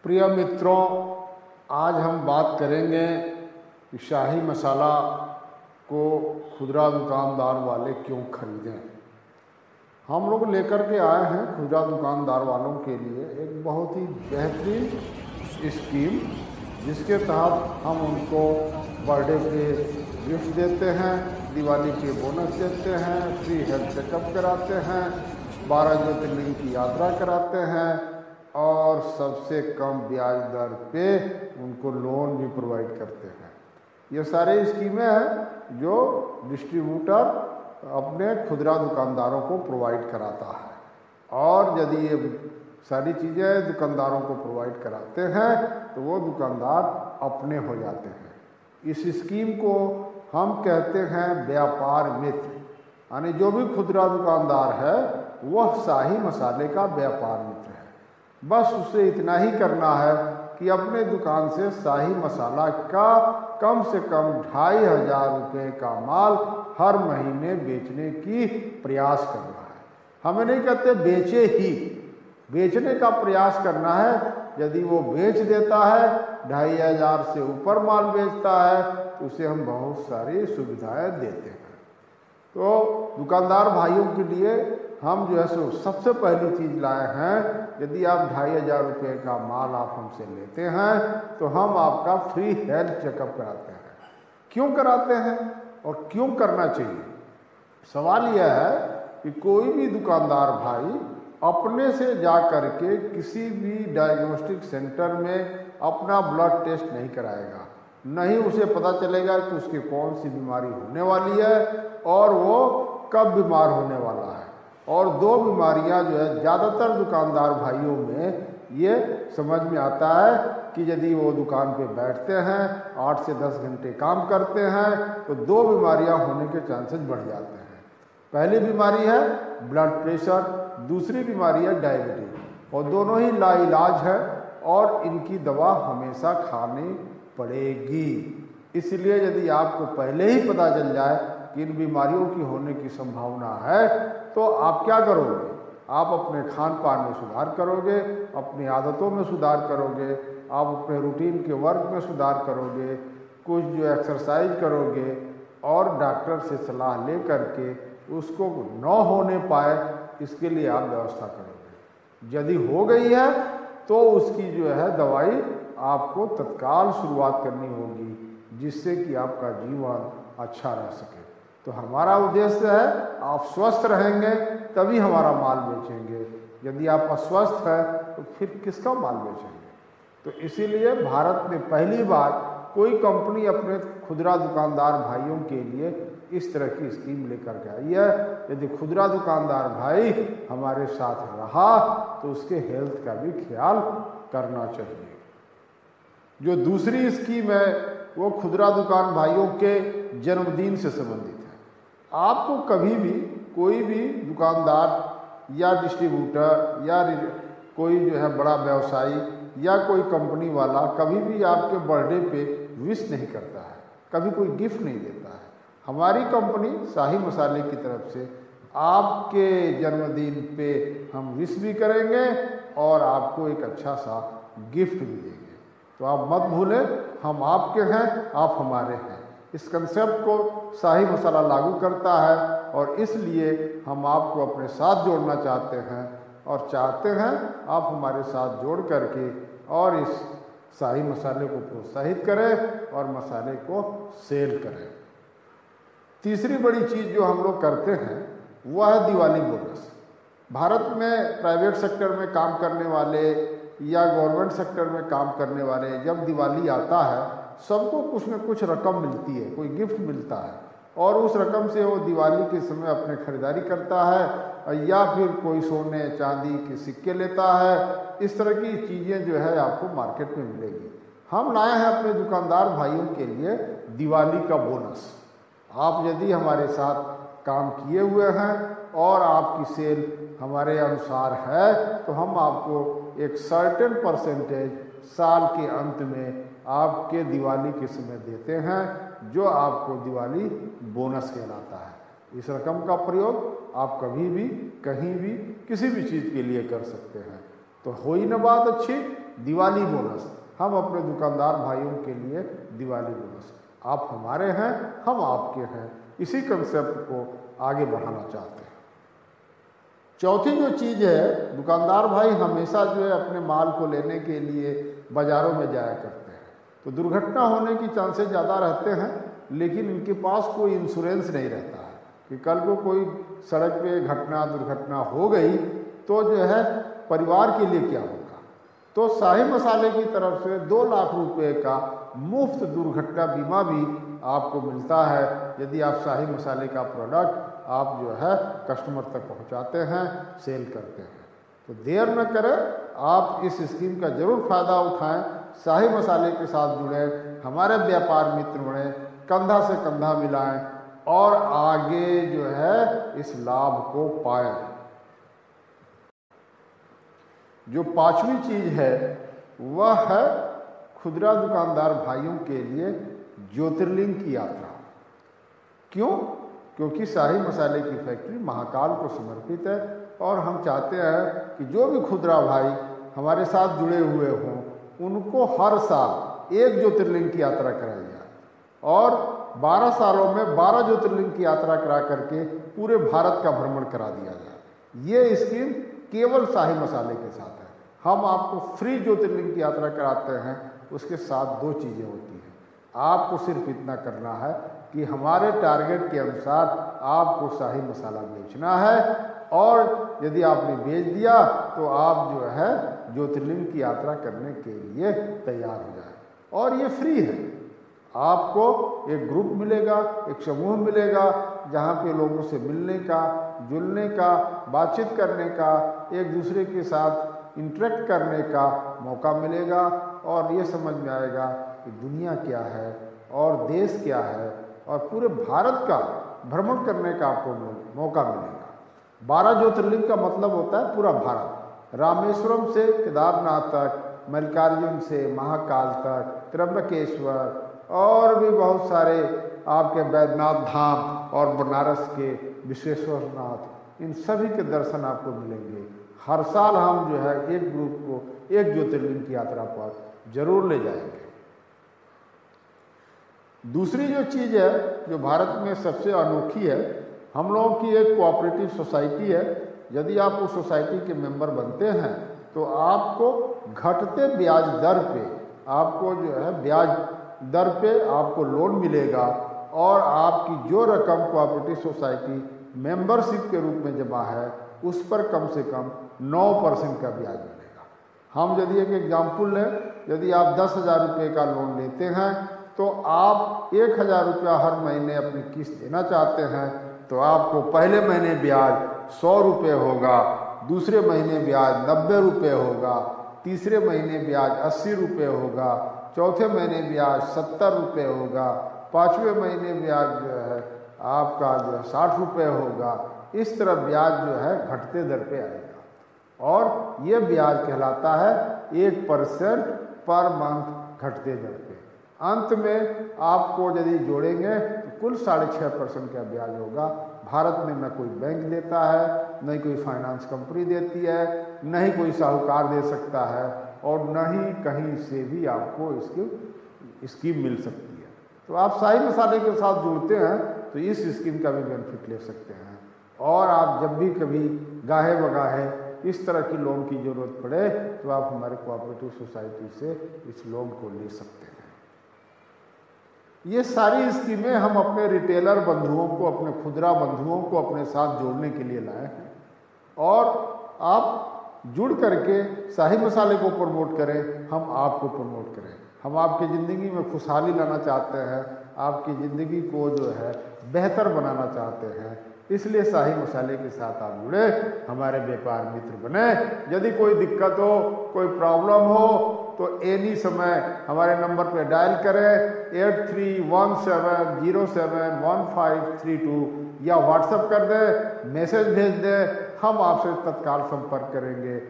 प्रिय मित्रों, आज हम बात करेंगे कि शाही मसाला को खुदरा दुकानदार वाले क्यों खरीदें। हम लोग लेकर के आए हैं खुदरा दुकानदार वालों के लिए एक बहुत ही बेहतरीन स्कीम, जिसके तहत हम उनको बर्थडे पे गिफ्ट देते हैं, दिवाली के बोनस देते हैं, फ्री हेल्थ चेकअप कराते हैं, 12 ज्योतिर्लिंग की यात्रा कराते हैं और सबसे कम ब्याज दर पे उनको लोन भी प्रोवाइड करते हैं। ये सारी स्कीमें हैं जो डिस्ट्रीब्यूटर अपने खुदरा दुकानदारों को प्रोवाइड कराता है, और यदि ये सारी चीज़ें दुकानदारों को प्रोवाइड कराते हैं तो वो दुकानदार अपने हो जाते हैं। इस स्कीम को हम कहते हैं व्यापार मित्र, यानी जो भी खुदरा दुकानदार है वह शाही मसाले का व्यापार मित्र है। बस उसे इतना ही करना है कि अपने दुकान से शाही मसाला का कम से कम 2500 रुपये का माल हर महीने बेचने की प्रयास करना है। हमें नहीं कहते बेचे ही, बेचने का प्रयास करना है। यदि वो बेच देता है, 2500 से ऊपर माल बेचता है, तो उसे हम बहुत सारी सुविधाएं देते हैं। तो दुकानदार भाइयों के लिए हम जो है सो सबसे पहली चीज़ लाए हैं, यदि आप 2500 रुपये का माल आप हमसे लेते हैं तो हम आपका फ्री हेल्थ चेकअप कराते हैं। क्यों कराते हैं और क्यों करना चाहिए? सवाल यह है कि कोई भी दुकानदार भाई अपने से जा कर के किसी भी डायग्नोस्टिक सेंटर में अपना ब्लड टेस्ट नहीं कराएगा, नहीं उसे पता चलेगा कि उसकी कौन सी बीमारी होने वाली है और वो कब बीमार होने वाला है। और दो बीमारियां जो है ज़्यादातर दुकानदार भाइयों में ये समझ में आता है कि यदि वो दुकान पे बैठते हैं, 8 से 10 घंटे काम करते हैं, तो दो बीमारियां होने के चांसेस बढ़ जाते हैं। पहली बीमारी है ब्लड प्रेशर, दूसरी बीमारी है डायबिटीज, और दोनों ही लाइलाज है और इनकी दवा हमेशा खानी पड़ेगी। इसलिए यदि आपको पहले ही पता चल जाए कि इन बीमारियों की होने की संभावना है, तो आप क्या करोगे? आप अपने खान पान में सुधार करोगे, अपनी आदतों में सुधार करोगे, आप अपने रूटीन के वर्क में सुधार करोगे, कुछ जो एक्सरसाइज करोगे और डॉक्टर से सलाह ले करके उसको न होने पाए इसके लिए आप व्यवस्था करोगे। यदि हो गई है तो उसकी जो है दवाई आपको तत्काल शुरुआत करनी होगी, जिससे कि आपका जीवन अच्छा रह सके। तो हमारा उद्देश्य है आप स्वस्थ रहेंगे तभी हमारा माल बेचेंगे। यदि आप अस्वस्थ हैं तो फिर किसका माल बेचेंगे? तो इसीलिए भारत में पहली बार कोई कंपनी अपने खुदरा दुकानदार भाइयों के लिए इस तरह की स्कीम लेकर के आई है। यदि खुदरा दुकानदार भाई हमारे साथ रहा तो उसके हेल्थ का भी ख्याल करना चाहिए। जो दूसरी स्कीम है वो खुदरा दुकान भाइयों के जन्मदिन से संबंधित है। आपको कभी भी कोई भी दुकानदार या डिस्ट्रीब्यूटर या कोई जो है बड़ा व्यवसायी या कोई कंपनी वाला कभी भी आपके बर्थडे पे विश नहीं करता है, कभी कोई गिफ्ट नहीं देता है। हमारी कंपनी शाही मसाले की तरफ से आपके जन्मदिन पे हम विश भी करेंगे और आपको एक अच्छा सा गिफ्ट भी देंगे। तो आप मत भूलें, हम आपके हैं, आप हमारे हैं। इस कंसेप्ट को शाही मसाला लागू करता है और इसलिए हम आपको अपने साथ जोड़ना चाहते हैं और चाहते हैं आप हमारे साथ जोड़ करके और इस शाही मसाले को प्रोत्साहित करें और मसाले को सेल करें। तीसरी बड़ी चीज़ जो हम लोग करते हैं वह है दिवाली बोनस। भारत में प्राइवेट सेक्टर में काम करने वाले या गवर्नमेंट सेक्टर में काम करने वाले, जब दिवाली आता है सबको कुछ न कुछ रकम मिलती है, कोई गिफ्ट मिलता है, और उस रकम से वो दिवाली के समय अपने खरीदारी करता है या फिर कोई सोने चांदी के सिक्के लेता है। इस तरह की चीज़ें जो है आपको मार्केट में मिलेगी। हम लाए हैं अपने दुकानदार भाइयों के लिए दिवाली का बोनस। आप यदि हमारे साथ काम किए हुए हैं और आपकी सेल हमारे अनुसार है तो हम आपको एक सर्टेन परसेंटेज साल के अंत में आपके दिवाली के समय देते हैं, जो आपको दिवाली बोनस कहलाता है। इस रकम का प्रयोग आप कभी भी कहीं भी किसी भी चीज़ के लिए कर सकते हैं। तो हुई ना बात अच्छी। दिवाली बोनस, हम अपने दुकानदार भाइयों के लिए दिवाली बोनस, आप हमारे हैं हम आपके हैं, इसी कंसेप्ट को आगे बढ़ाना चाहते हैं। चौथी जो चीज़ है, दुकानदार भाई हमेशा जो है अपने माल को लेने के लिए बाज़ारों में जाया करते हैं, तो दुर्घटना होने की चांसेस ज़्यादा रहते हैं, लेकिन इनके पास कोई इंश्योरेंस नहीं रहता है कि कल को कोई सड़क पे घटना दुर्घटना हो गई तो जो है परिवार के लिए क्या होगा। तो शाही मसाले की तरफ से 2 लाख रुपए का मुफ्त दुर्घटना बीमा भी आपको मिलता है यदि आप शाही मसाले का प्रोडक्ट आप जो है कस्टमर तक पहुंचाते हैं, सेल करते हैं। तो देर न करें, आप इस स्कीम का ज़रूर फ़ायदा उठाएं, शाही मसाले के साथ जुड़े, हमारे व्यापार मित्र बने, कंधा से कंधा मिलाएं और आगे जो है इस लाभ को पाएं। जो 5वीं चीज़ है वह है खुदरा दुकानदार भाइयों के लिए ज्योतिर्लिंग की यात्रा। क्यों? क्योंकि शाही मसाले की फैक्ट्री महाकाल को समर्पित है और हम चाहते हैं कि जो भी खुदरा भाई हमारे साथ जुड़े हुए हों उनको हर साल एक ज्योतिर्लिंग की यात्रा कराई जाए और 12 सालों में 12 ज्योतिर्लिंग की यात्रा करा करके पूरे भारत का भ्रमण करा दिया जाए। ये स्कीम केवल शाही मसाले के साथ है। हम आपको फ्री ज्योतिर्लिंग की यात्रा कराते हैं, उसके साथ 2 चीज़ें होती हैं। आपको सिर्फ इतना करना है कि हमारे टारगेट के अनुसार आपको शाही मसाला बेचना है और यदि आपने बेच दिया तो आप जो है ज्योतिर्लिंग की यात्रा करने के लिए तैयार हो जाए। और ये फ्री है। आपको एक ग्रुप मिलेगा, एक समूह मिलेगा जहाँ पे लोगों से मिलने का, जुलने का, बातचीत करने का, एक दूसरे के साथ इंटरेक्ट करने का मौका मिलेगा और ये समझ में आएगा कि दुनिया क्या है और देश क्या है और पूरे भारत का भ्रमण करने का आपको मौका मिलेगा। 12 ज्योतिर्लिंग का मतलब होता है पूरा भारत, रामेश्वरम से केदारनाथ तक, मल्लिकार्जुन से महाकाल तक, त्र्यंबकेश्वर और भी बहुत सारे आपके बैद्यनाथ धाम और बनारस के विश्वेश्वरनाथ, इन सभी के दर्शन आपको मिलेंगे। हर साल हम जो है एक ग्रुप को एक ज्योतिर्लिंग की यात्रा पर जरूर ले जाएंगे। दूसरी जो चीज़ है जो भारत में सबसे अनोखी है, हम लोगों की एक कोऑपरेटिव सोसाइटी है। यदि आप उस सोसाइटी के मेंबर बनते हैं तो आपको घटते ब्याज दर पे आपको जो है ब्याज दर पे आपको लोन मिलेगा और आपकी जो रकम कोऑपरेटिव सोसाइटी मेंबरशिप के रूप में जमा है उस पर कम से कम 9% का ब्याज मिलेगा। हम यदि एक एग्जाम्पल लें, यदि आप 10,000 रुपये का लोन लेते हैं तो आप 1,000 रुपया हर महीने अपनी किस्त देना चाहते हैं तो आपको पहले महीने ब्याज 100 रुपये होगा, दूसरे महीने ब्याज 90 रुपये होगा, तीसरे महीने ब्याज 80 रुपये होगा, चौथे महीने ब्याज 70 रुपये होगा, 5वें महीने ब्याज जो है आपका जो है 60 रुपये होगा। इस तरह ब्याज जो है घटते दर पे आएगा और ये ब्याज कहलाता है 1% पर मंथ घटते दर पे। अंत में आपको यदि जोड़ेंगे तो कुल 6.5% का ब्याज होगा। भारत में न कोई बैंक देता है, न कोई फाइनेंस कंपनी देती है, न ही कोई साहूकार दे सकता है और न ही कहीं से भी आपको इसकी स्कीम मिल सकती है। तो आप शाही मसाले के साथ जुड़ते हैं तो इस स्कीम का भी बेनिफिट ले सकते हैं और आप जब भी कभी गाहे बगाहे इस तरह की लोन की ज़रूरत पड़े तो आप हमारे कोऑपरेटिव सोसाइटी से इस लोन को ले सकते हैं। ये सारी स्कीमें हम अपने रिटेलर बंधुओं को, अपने खुदरा बंधुओं को अपने साथ जोड़ने के लिए लाए हैं और आप जुड़ करके शाही मसाले को प्रमोट करें, हम आपको प्रमोट करें। हम आपकी ज़िंदगी में खुशहाली लाना चाहते हैं, आपकी ज़िंदगी को जो है बेहतर बनाना चाहते हैं, इसलिए शाही मसाले के साथ आप जुड़े, हमारे व्यापार मित्र बने। यदि कोई दिक्कत हो, कोई प्रॉब्लम हो तो एनी समय हमारे नंबर पे डायल करें 8317071532 या व्हाट्सएप कर दें, मैसेज भेज दें, हम आपसे तत्काल संपर्क करेंगे